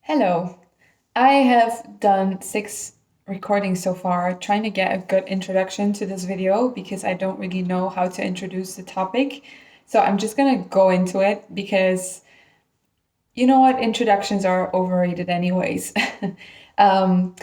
Hello. I have done 6 recordings so far, trying to get a good introduction to this video because I don't really know how to introduce the topic. So I'm just going to go into it because you know what? Introductions are overrated anyways. um,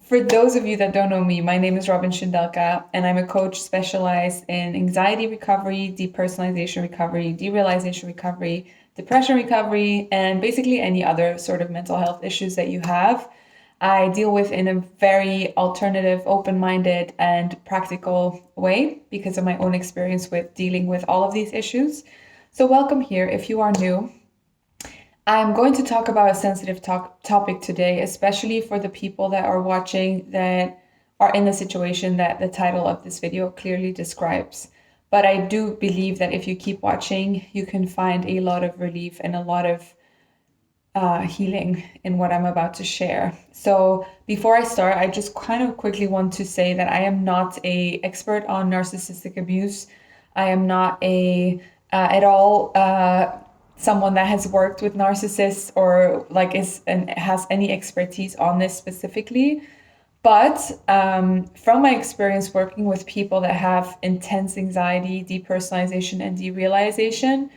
for those of you that don't know me, my name is Robin Shindelka, and I'm a coach specialized in anxiety recovery, depersonalization recovery, derealization recovery, depression recovery, and basically any other sort of mental health issues that you have. I deal with in a very alternative, open-minded, and practical way because of my own experience with dealing with all of these issues. So welcome here if you are new. I'm going to talk about a sensitive topic today, especially for the people that are watching that are in the situation that the title of this video clearly describes. But I do believe that if you keep watching, you can find a lot of relief and a lot of healing in what I'm about to share. So before I start, I just kind of quickly want to say that I am not an expert on narcissistic abuse. I am not at all someone that has worked with narcissists or like is and has any expertise on this specifically. But from my experience working with people that have intense anxiety, depersonalization, and derealization,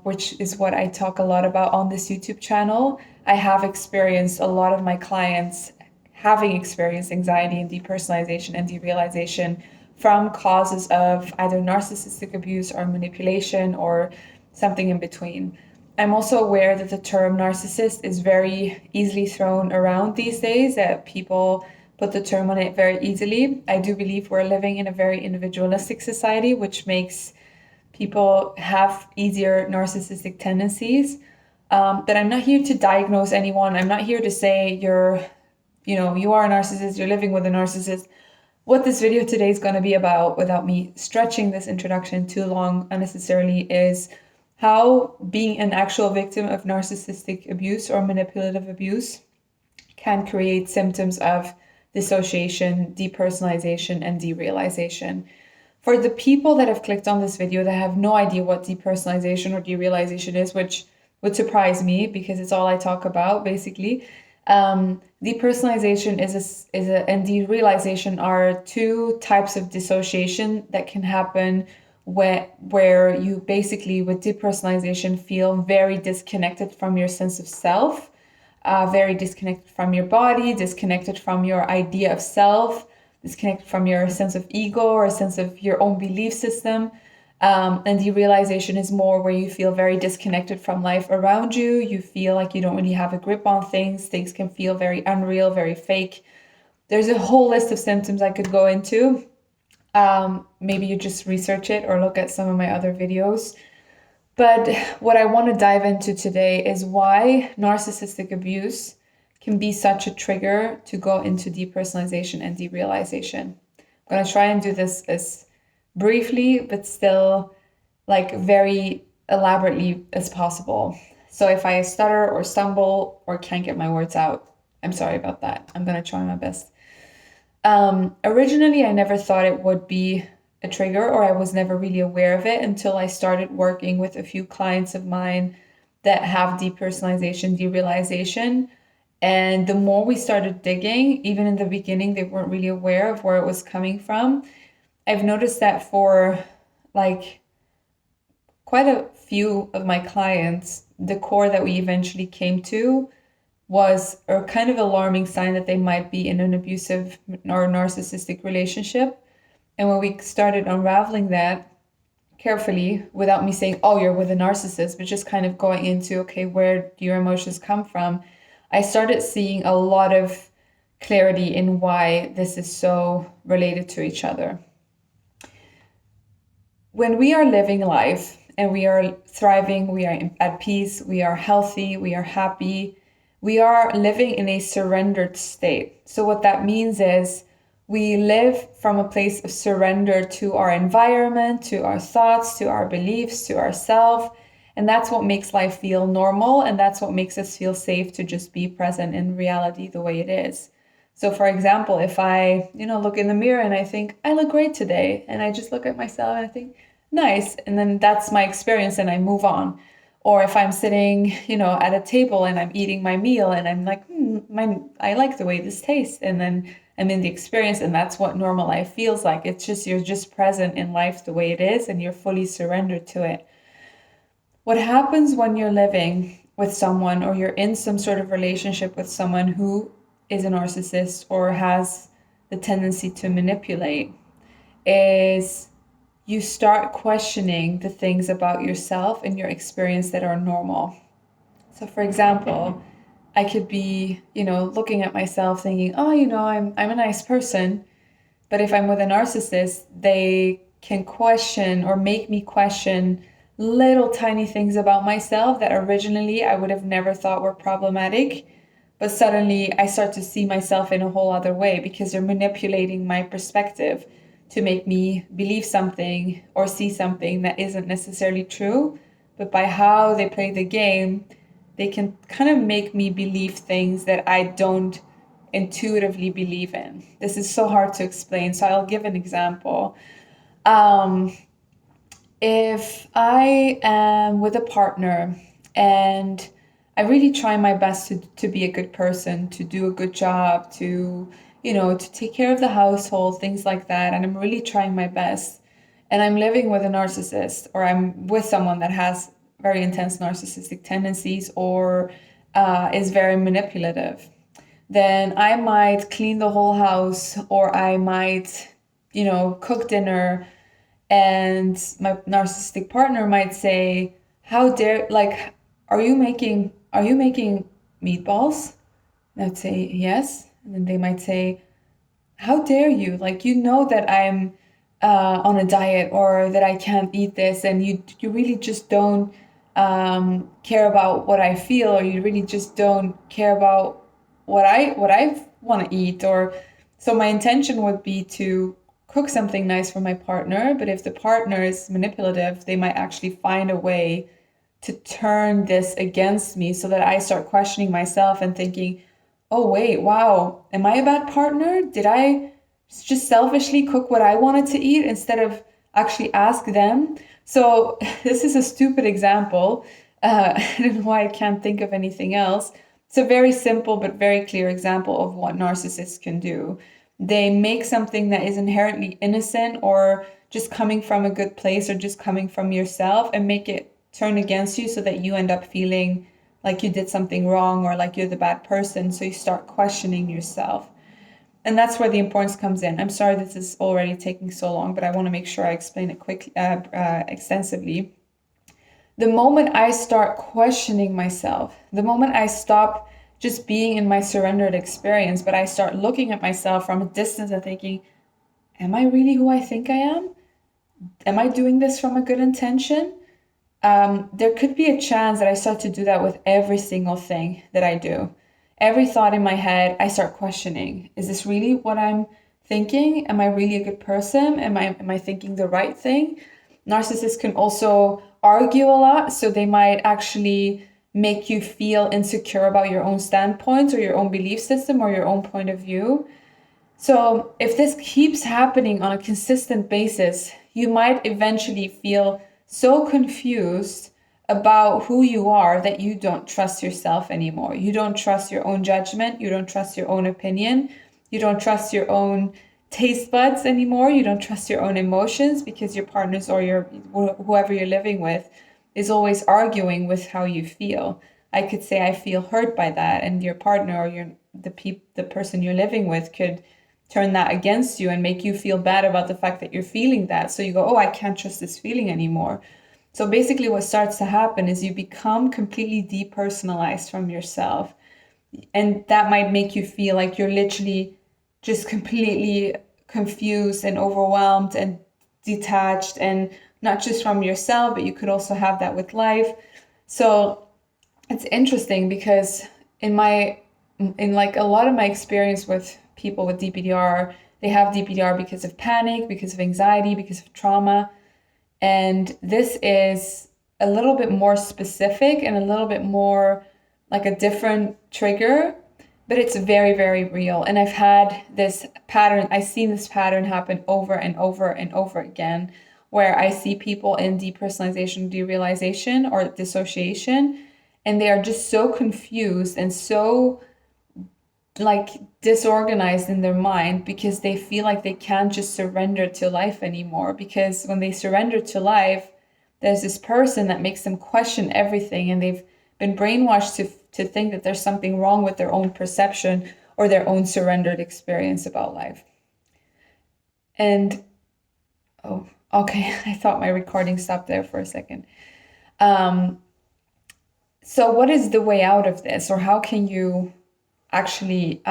which is what I talk a lot about on this YouTube channel, I have experienced a lot of my clients having experienced anxiety and depersonalization and derealization from causes of either narcissistic abuse or manipulation or something in between. I'm also aware that the term narcissist is very easily thrown around these days, that people put the term on it very easily. I do believe we're living in a very individualistic society, which makes people have easier narcissistic tendencies. But I'm not here to diagnose anyone. I'm not here to say you are a narcissist, you're living with a narcissist. What this video today is going to be about, without me stretching this introduction too long unnecessarily, is how being an actual victim of narcissistic abuse or manipulative abuse can create symptoms of dissociation, depersonalization, and derealization. For the people that have clicked on this video that have no idea what depersonalization or derealization is, which would surprise me because it's all I talk about basically, depersonalization and derealization are two types of dissociation that can happen where you basically with depersonalization feel very disconnected from your sense of self, very disconnected from your body, disconnected from your idea of self, disconnected from your sense of ego or a sense of your own belief system. And the realization is more where you feel very disconnected from life around you. You feel like you don't really have a grip on things. Things can feel very unreal, very fake. There's a whole list of symptoms I could go into. Maybe you just research it or look at some of my other videos. But what I want to dive into today is why narcissistic abuse can be such a trigger to go into depersonalization and derealization. I'm going to try and do this as briefly, but still like very elaborately as possible. So if I stutter or stumble or can't get my words out, I'm sorry about that. I'm going to try my best. Originally, I never thought it would be a trigger, or I was never really aware of it until I started working with a few clients of mine that have depersonalization, derealization. And the more we started digging, even in the beginning, they weren't really aware of where it was coming from. I've noticed that for like quite a few of my clients, the core that we eventually came to was a kind of alarming sign that they might be in an abusive or narcissistic relationship. And when we started unraveling that carefully, without me saying, oh, you're with a narcissist, but just kind of going into, okay, where do your emotions come from? I started seeing a lot of clarity in why this is so related to each other. When we are living life and we are thriving, we are at peace, we are healthy, we are happy, we are living in a surrendered state. So what that means is we live from a place of surrender to our environment, to our thoughts, to our beliefs, to ourselves. And that's what makes life feel normal. And that's what makes us feel safe to just be present in reality the way it is. So for example, if I, look in the mirror and I think, I look great today, and I just look at myself and I think, nice. And then that's my experience and I move on. Or if I'm sitting, at a table and I'm eating my meal and I'm like, I like the way this tastes. And then I'm in the experience, and that's what normal life feels like. It's just, you're just present in life the way it is and you're fully surrendered to it. What happens when you're living with someone or you're in some sort of relationship with someone who is a narcissist or has the tendency to manipulate is you start questioning the things about yourself and your experience that are normal. So for example, I could be, looking at myself thinking, oh, I'm a nice person. But if I'm with a narcissist, they can question or make me question little tiny things about myself that originally I would have never thought were problematic. But suddenly I start to see myself in a whole other way because they're manipulating my perspective to make me believe something or see something that isn't necessarily true. But by how they play the game, they can kind of make me believe things that I don't intuitively believe in. This is so hard to explain, so I'll give an example. If I am with a partner and I really try my best to be a good person, to do a good job, to take care of the household, things like that, and I'm really trying my best, and I'm living with a narcissist, or I'm with someone that has very intense narcissistic tendencies or is very manipulative, then I might clean the whole house, or I might, cook dinner, and my narcissistic partner might say, "How dare, like, are you making meatballs?" And I'd say, "Yes." And then they might say, "How dare you? Like, that I'm on a diet, or that I can't eat this, and you really just don't care about what I feel, or you really just don't care about what I want to eat." Or so my intention would be to cook something nice for my partner, but if the partner is manipulative, they might actually find a way to turn this against me so that I start questioning myself and thinking, "Oh wait, wow, am I a bad partner? Did I just selfishly cook what I wanted to eat instead of actually ask them?" So this is a stupid example. I don't know why I can't think of anything else. It's a very simple but very clear example of what narcissists can do. They make something that is inherently innocent or just coming from a good place or just coming from yourself and make it turn against you so that you end up feeling like you did something wrong or like you're the bad person. So you start questioning yourself. And that's where the importance comes in. I'm sorry this is already taking so long, but I want to make sure I explain it quickly, extensively. The moment I start questioning myself, the moment I stop just being in my surrendered experience, but I start looking at myself from a distance and thinking, am I really who I think I am? Am I doing this from a good intention? There could be a chance that I start to do that with every single thing that I do. Every thought in my head, I start questioning. Is this really what I'm thinking? Am I really a good person? Am I thinking the right thing? Narcissists can also argue a lot, so they might actually make you feel insecure about your own standpoints or your own belief system or your own point of view. So if this keeps happening on a consistent basis, you might eventually feel so confused about who you are that you don't trust yourself anymore. You don't trust your own judgment. You don't trust your own opinion. You don't trust your own taste buds anymore. You don't trust your own emotions because your partners or whoever you're living with is always arguing with how you feel. I could say I feel hurt by that, and your partner or the person you're living with could turn that against you and make you feel bad about the fact that you're feeling that. So you go, "Oh, I can't trust this feeling anymore." So basically what starts to happen is you become completely depersonalized from yourself. And that might make you feel like you're literally just completely confused and overwhelmed and detached, and not just from yourself, but you could also have that with life. So it's interesting because in like a lot of my experience with people with DPDR, they have DPDR because of panic, because of anxiety, because of trauma. And this is a little bit more specific and a little bit more like a different trigger, but it's very, very real. And I've seen this pattern happen over and over and over again, where I see people in depersonalization, derealization, or dissociation, and they are just so confused and so like disorganized in their mind because they feel like they can't just surrender to life anymore. Because when they surrender to life, there's this person that makes them question everything, and they've been brainwashed to think that there's something wrong with their own perception or their own surrendered experience about life. And oh, okay, I thought my recording stopped there for a second. So what is the way out of this, or how can you actually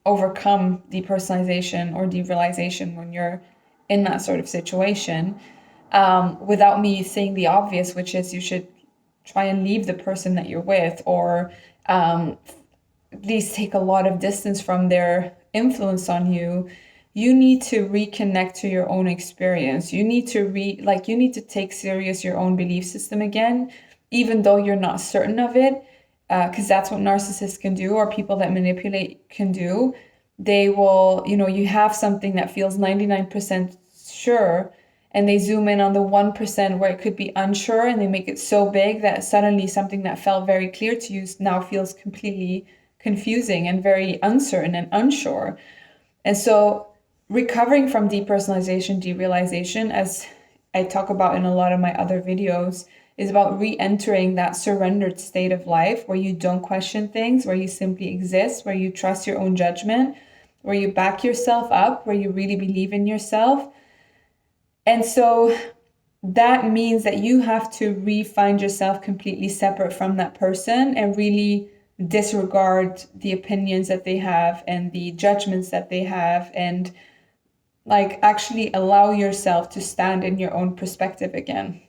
overcome depersonalization or derealization when you're in that sort of situation, without me saying the obvious, which is you should try and leave the person that you're with, or at least take a lot of distance from their influence on you. You need to reconnect to your own experience. You need to you need to take serious your own belief system again, even though you're not certain of it, because that's what narcissists can do, or people that manipulate can do. They will, you have something that feels 99% sure, and they zoom in on the 1% where it could be unsure, and they make it so big that suddenly something that felt very clear to you now feels completely confusing and very uncertain and unsure. And so recovering from depersonalization, derealization, as I talk about in a lot of my other videos, is about re-entering that surrendered state of life where you don't question things, where you simply exist, where you trust your own judgment, where you back yourself up, where you really believe in yourself. And so that means that you have to re-find yourself completely separate from that person and really disregard the opinions that they have and the judgments that they have, and actually allow yourself to stand in your own perspective again,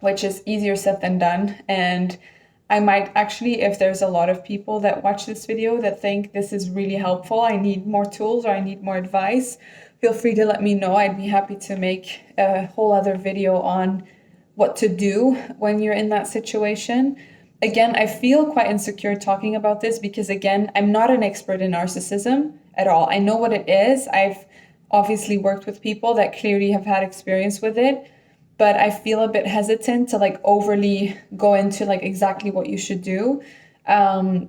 which is easier said than done. And I might actually, if there's a lot of people that watch this video that think this is really helpful, I need more tools or I need more advice, feel free to let me know. I'd be happy to make a whole other video on what to do when you're in that situation. Again, I feel quite insecure talking about this because, again, I'm not an expert in narcissism at all. I know what it is. I've obviously worked with people that clearly have had experience with it, but I feel a bit hesitant to overly go into exactly what you should do,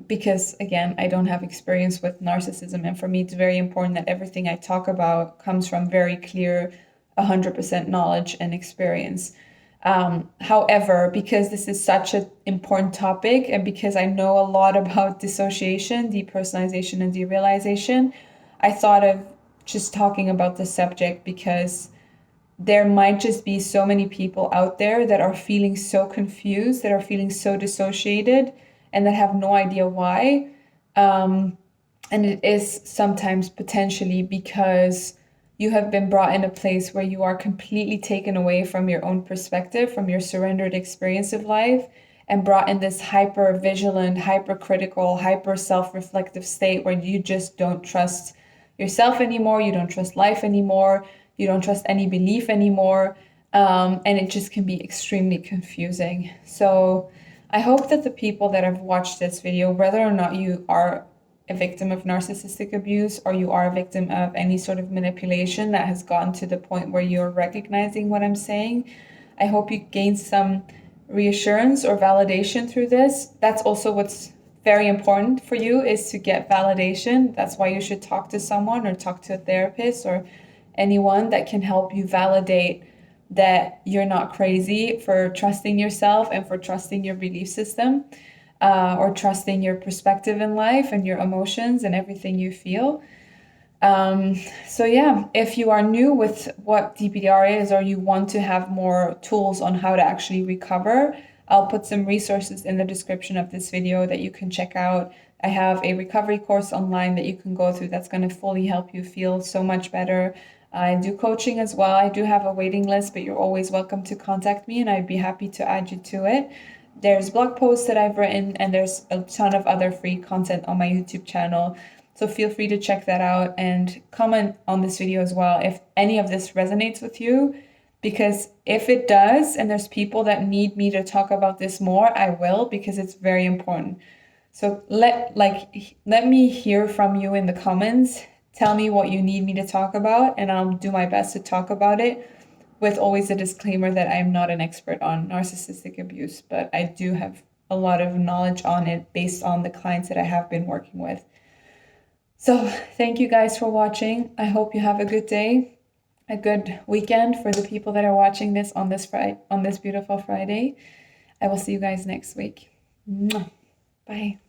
because again, I don't have experience with narcissism, and for me it's very important that everything I talk about comes from very clear 100% knowledge and experience. However, because this is such an important topic, and because I know a lot about dissociation, depersonalization, and derealization, I thought of just talking about the subject because there might just be so many people out there that are feeling so confused, that are feeling so dissociated, and that have no idea why. And it is sometimes potentially because you have been brought in a place where you are completely taken away from your own perspective, from your surrendered experience of life, and brought in this hyper vigilant, hyper critical, hyper self-reflective state where you just don't trust yourself anymore, you don't trust life anymore, you don't trust any belief anymore, and it just can be extremely confusing. So I hope that the people that have watched this video, whether or not you are a victim of narcissistic abuse or you are a victim of any sort of manipulation that has gotten to the point where you're recognizing what I'm saying, I hope you gain some reassurance or validation through this. That's also what's very important for you, is to get validation. That's why you should talk to someone or talk to a therapist or anyone that can help you validate that you're not crazy for trusting yourself and for trusting your belief system, or trusting your perspective in life and your emotions and everything you feel. So yeah, if you are new with what DPDR is, or you want to have more tools on how to actually recover, I'll put some resources in the description of this video that you can check out. I have a recovery course online that you can go through that's going to fully help you feel so much better. I do coaching as well. I do have a waiting list, but you're always welcome to contact me and I'd be happy to add you to it. There's blog posts that I've written, and there's a ton of other free content on my YouTube channel. So feel free to check that out and comment on this video as well if any of this resonates with you. Because if it does, and there's people that need me to talk about this more, I will, because it's very important. So let me hear from you in the comments. Tell me what you need me to talk about, and I'll do my best to talk about it. with always a disclaimer that I'm not an expert on narcissistic abuse, but I do have a lot of knowledge on it based on the clients that I have been working with. So thank you guys for watching. I hope you have a good day, a good weekend for the people that are watching this on this beautiful Friday. I will see you guys next week. Mwah. Bye.